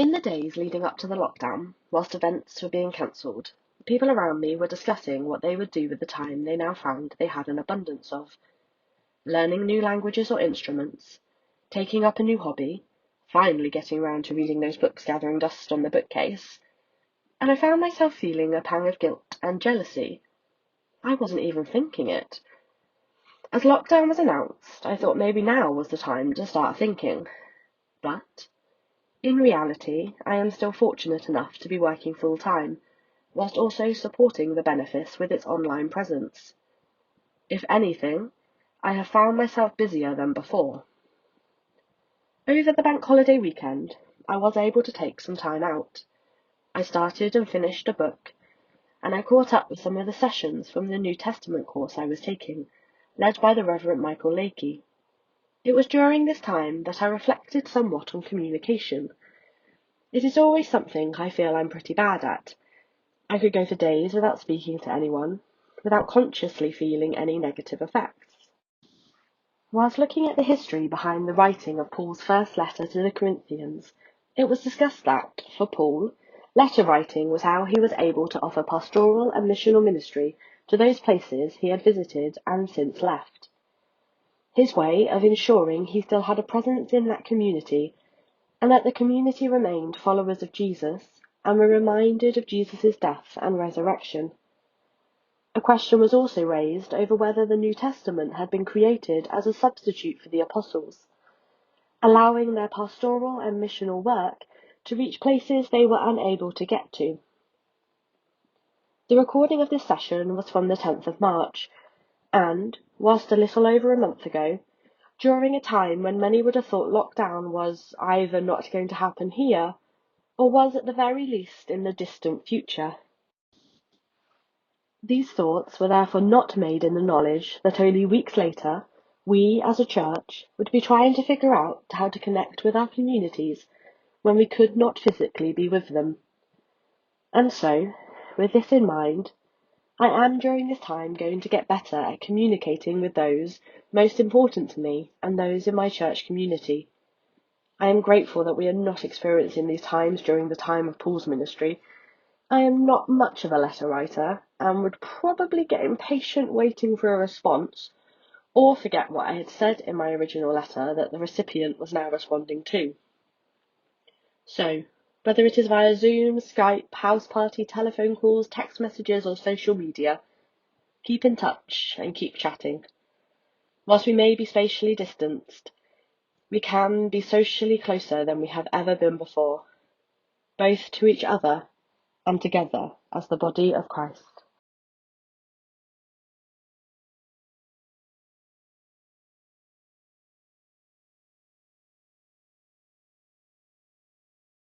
In the days leading up to the lockdown, whilst events were being cancelled, the people around me were discussing what they would do with the time they now found they had an abundance of. Learning new languages or instruments, taking up a new hobby, finally getting round to reading those books gathering dust on the bookcase, and I found myself feeling a pang of guilt and jealousy. I wasn't even thinking it. As lockdown was announced, I thought maybe now was the time to start thinking. But in reality, I am still fortunate enough to be working full-time, whilst also supporting the benefice with its online presence. If anything, I have found myself busier than before. Over the bank holiday weekend, I was able to take some time out. I started and finished a book, and I caught up with some of the sessions from the New Testament course I was taking, led by the Reverend Kayleigh. It was during this time that I reflected somewhat on communication. It is always something I feel I'm pretty bad at. I could go for days without speaking to anyone, without consciously feeling any negative effects. Whilst looking at the history behind the writing of Paul's first letter to the Corinthians, it was discussed that, for Paul, letter writing was how he was able to offer pastoral and missional ministry to those places he had visited and since left. His way of ensuring he still had a presence in that community, and that the community remained followers of Jesus and were reminded of Jesus' death and resurrection. A question was also raised over whether the New Testament had been created as a substitute for the apostles, allowing their pastoral and missional work to reach places they were unable to get to. The recording of this session was from the 10th of March, and, whilst a little over a month ago, during a time when many would have thought lockdown was either not going to happen here, or was at the very least in the distant future. These thoughts were therefore not made in the knowledge that only weeks later, we as a church would be trying to figure out how to connect with our communities when we could not physically be with them. And so, with this in mind, I am during this time going to get better at communicating with those most important to me and those in my church community. I am grateful that we are not experiencing these times during the time of Paul's ministry. I am not much of a letter writer and would probably get impatient waiting for a response or forget what I had said in my original letter that the recipient was now responding to. So, whether it is via Zoom, Skype, house party, telephone calls, text messages or social media, keep in touch and keep chatting. Whilst we may be spatially distanced, we can be socially closer than we have ever been before, both to each other and together as the body of Christ.